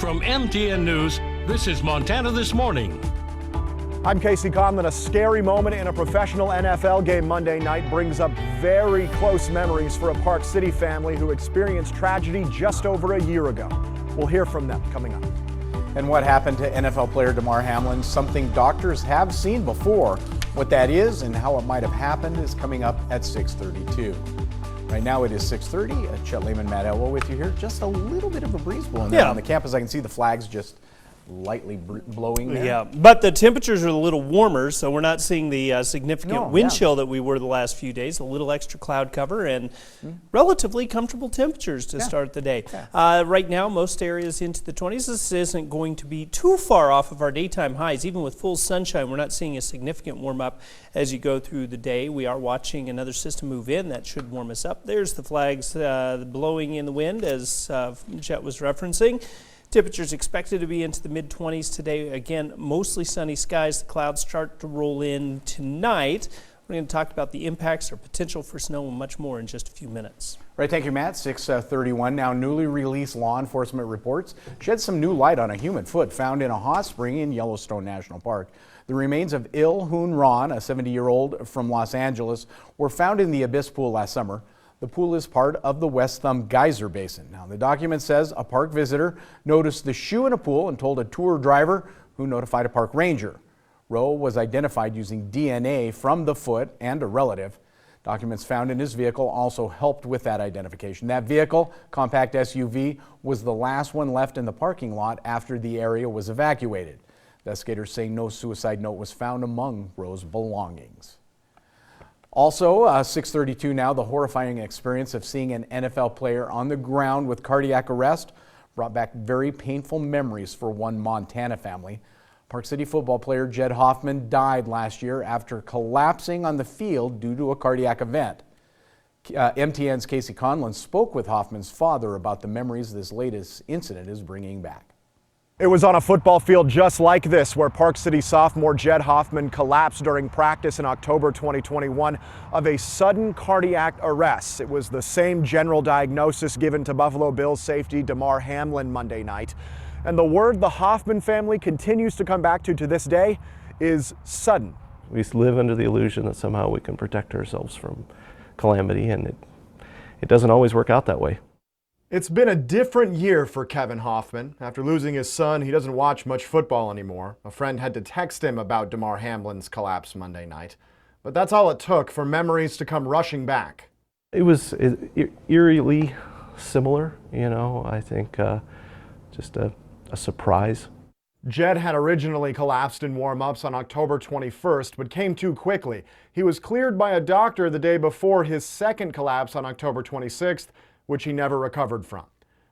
From MTN News, this is Montana This Morning. I'm Casey Conlon. A scary moment in a professional NFL game Monday night brings up very close memories for a Park City family who experienced tragedy just over a year ago. We'll hear from them coming up. And what happened to NFL player Damar Hamlin, something doctors have seen before. What that is and how it might have happened is coming up at 6:32. Right now it is 6:30. Chet Lehman, Matt Elwell with you here. Just a little bit of a breeze blowing there on the campus. I can see the flags just lightly blowing there. Yeah, but the temperatures are a little warmer, so we're not seeing the significant wind chill that we were the last few days. A little extra cloud cover and relatively comfortable temperatures to start the day. Right now, most areas into the 20s. This isn't going to be too far off of our daytime highs. Even with full sunshine, we're not seeing a significant warm-up as you go through the day. We are watching another system move in. That should warm us up. There's the flags blowing in the wind, as Chet was referencing. Temperatures expected to be into the mid-20s today. Again, mostly sunny skies. The clouds start to roll in tonight. We're going to talk about the impacts or potential for snow and much more in just a few minutes. Right, thank you, Matt. 6:31 now. Newly released law enforcement reports shed some new light on a human foot found in a hot spring in Yellowstone National Park. The remains of Il Hoon Ron, a 70-year-old from Los Angeles, were found in the Abyss Pool last summer. The pool is part of the West Thumb Geyser Basin. Now, the document says a park visitor noticed the shoe in a pool and told a tour driver who notified a park ranger. Rowe was identified using DNA from the foot and a relative. Documents found in his vehicle also helped with that identification. That vehicle, compact SUV, was the last one left in the parking lot after the area was evacuated. Investigators say no suicide note was found among Rowe's belongings. Also, 6:32 now, the horrifying experience of seeing an NFL player on the ground with cardiac arrest brought back very painful memories for one Montana family. Park City football player Jed Hoffman died last year after collapsing on the field due to a cardiac event. MTN's Casey Conlon spoke with Hoffman's father about the memories this latest incident is bringing back. It was on a football field just like this where Park City sophomore Jed Hoffman collapsed during practice in October 2021 of a sudden cardiac arrest. It was the same general diagnosis given to Buffalo Bills safety Damar Hamlin Monday night. And the word the Hoffman family continues to come back to this day is sudden. We live under the illusion that somehow we can protect ourselves from calamity, and it doesn't always work out that way. It's been a different year for Kevin Hoffman. After losing his son, he doesn't watch much football anymore. A friend had to text him about Damar Hamlin's collapse Monday night. But that's all it took for memories to come rushing back. It was eerily similar, I think just a surprise. Jed had originally collapsed in warm-ups on October 21st, but came to quickly. He was cleared by a doctor the day before his second collapse on October 26th, which he never recovered from.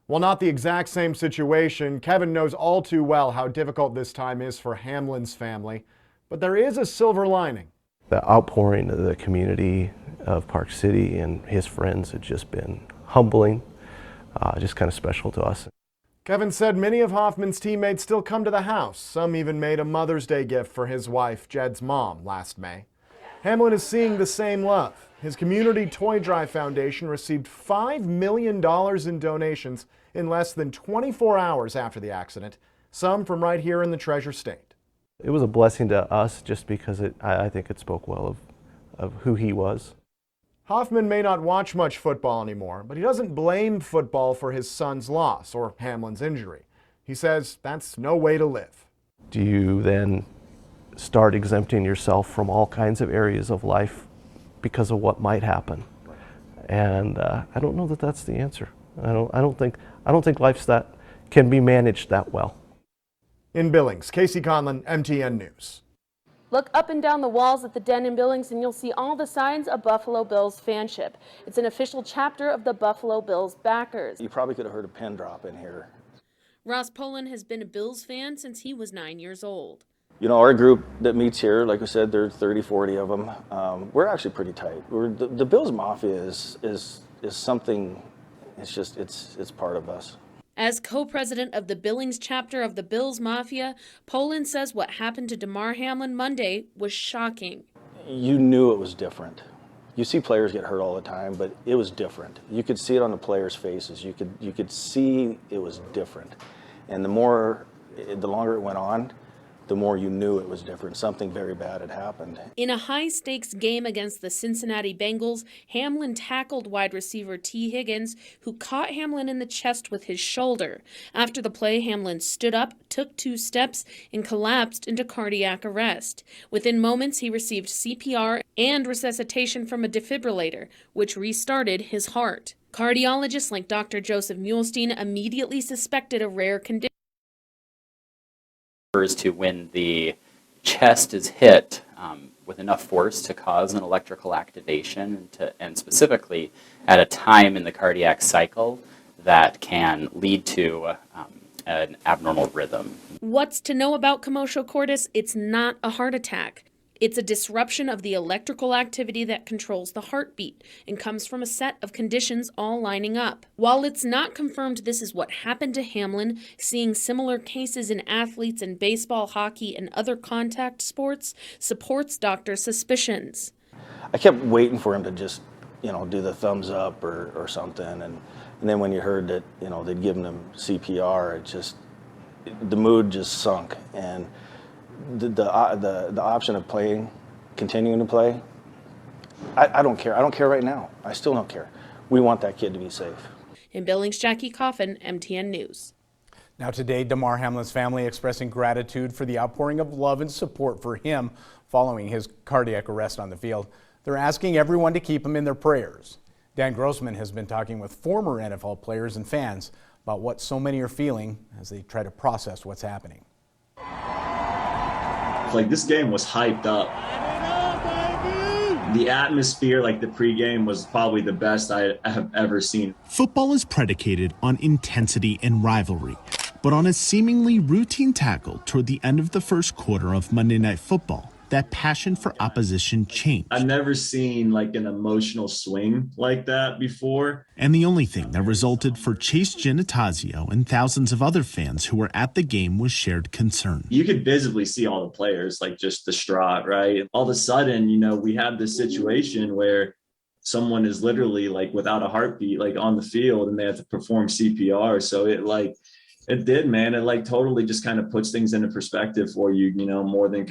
While not the exact same situation, Kevin knows all too well how difficult this time is for Hamlin's family. But there is a silver lining. The outpouring of the community of Park City and his friends had just been humbling, just kind of special to us. Kevin said many of Hoffman's teammates still come to the house. Some even made a Mother's Day gift for his wife, Jed's mom, last May. Hamlin is seeing the same love. His Community Toy Drive Foundation received $5 million in donations in less than 24 hours after the accident, some from right here in the Treasure State. It was a blessing to us just because I think it spoke well of who he was. Hoffman may not watch much football anymore, but he doesn't blame football for his son's loss or Hamlin's injury. He says that's no way to live. Do you then start exempting yourself from all kinds of areas of life because of what might happen? And I don't know that that's the answer. I don't think life's that can be managed that well. In Billings, Casey Conlon, MTN News. Look up and down the walls at the Den in Billings and you'll see all the signs of Buffalo Bills fanship. It's an official chapter of the Buffalo Bills backers. You probably could have heard a pin drop in here. Ross Poland has been a Bills fan since he was 9 years old. Our group that meets here, like I said, there are 30, 40 of them. We're actually pretty tight. The Bills Mafia is something, it's part of us. As co-president of the Billings chapter of the Bills Mafia, Poland says what happened to Damar Hamlin Monday was shocking. You knew it was different. You see players get hurt all the time, but it was different. You could see it on the players' faces. You could see it was different. And the longer it went on, the more you knew it was different. Something very bad had happened. In a high-stakes game against the Cincinnati Bengals, Hamlin tackled wide receiver T. Higgins, who caught Hamlin in the chest with his shoulder. After the play, Hamlin stood up, took 2 steps, and collapsed into cardiac arrest. Within moments, he received CPR and resuscitation from a defibrillator, which restarted his heart. Cardiologists like Dr. Joseph Muhlstein immediately suspected a rare condition. To when the chest is hit with enough force to cause an electrical activation, and specifically at a time in the cardiac cycle that can lead to an abnormal rhythm. What's to know about commotio cordis? It's not a heart attack. It's a disruption of the electrical activity that controls the heartbeat and comes from a set of conditions all lining up. While it's not confirmed this is what happened to Hamlin, seeing similar cases in athletes in baseball, hockey, and other contact sports supports doctors' suspicions. I kept waiting for him to just, do the thumbs up or something. And then when you heard that, they'd given him CPR, the mood just sunk. And the option of continuing to play, I don't care. I don't care right now. I still don't care. We want that kid to be safe. In Billings, Jackie Coffin, MTN News. Now today, Damar Hamlin's family expressing gratitude for the outpouring of love and support for him following his cardiac arrest on the field. They're asking everyone to keep him in their prayers. Dan Grossman has been talking with former NFL players and fans about what so many are feeling as they try to process what's happening. Like, this game was hyped up. The atmosphere, like the pregame, was probably the best I have ever seen. Football is predicated on intensity and rivalry, but on a seemingly routine tackle toward the end of the first quarter of Monday Night Football, that passion for opposition changed. I've never seen like an emotional swing like that before. And the only thing that resulted for Chase Genitazio and thousands of other fans who were at the game was shared concern. You could visibly see all the players like just distraught, right? All of a sudden, we have this situation where someone is literally like without a heartbeat, like on the field, and they have to perform CPR. So it did, man. It like totally just kind of puts things into perspective for you, more than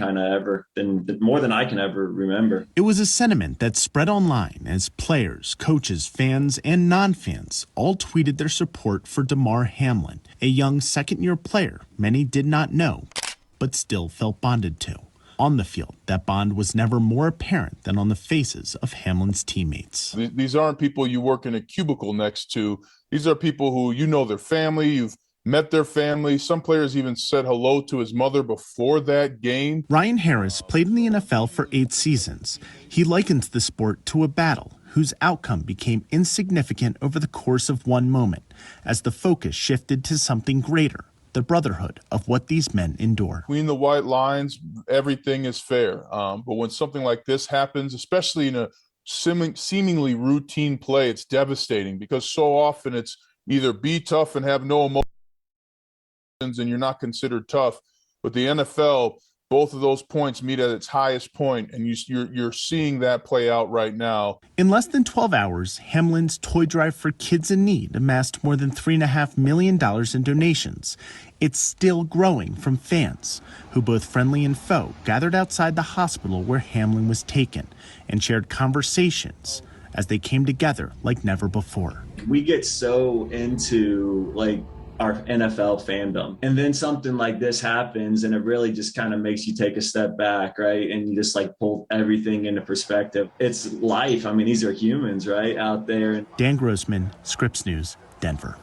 more than I can ever remember. It was a sentiment that spread online as players, coaches, fans, and non-fans all tweeted their support for Damar Hamlin, a young second-year player many did not know, but still felt bonded to. On the field, that bond was never more apparent than on the faces of Hamlin's teammates. These aren't people you work in a cubicle next to. These are people who their family, you've met their family. Some players even said hello to his mother before that game. Ryan Harris played in the NFL for 8 seasons. He likens the sport to a battle whose outcome became insignificant over the course of one moment as the focus shifted to something greater, the brotherhood of what these men endure. Between the white lines, everything is fair. But when something like this happens, especially in a seemingly routine play, it's devastating because so often it's either be tough and have no emotions and you're not considered tough. But the NFL, both of those points meet at its highest point, and you're seeing that play out right now. In less than 12 hours, Hamlin's toy drive for kids in need amassed more than $3.5 million in donations. It's still growing from fans who, both friendly and foe, gathered outside the hospital where Hamlin was taken and shared conversations as they came together like never before. We get so into our NFL fandom, and then something like this happens and it really just kind of makes you take a step back, right? And you just pull everything into perspective. It's life. I mean, these are humans, right, out there. Dan Grossman, Scripps News, Denver.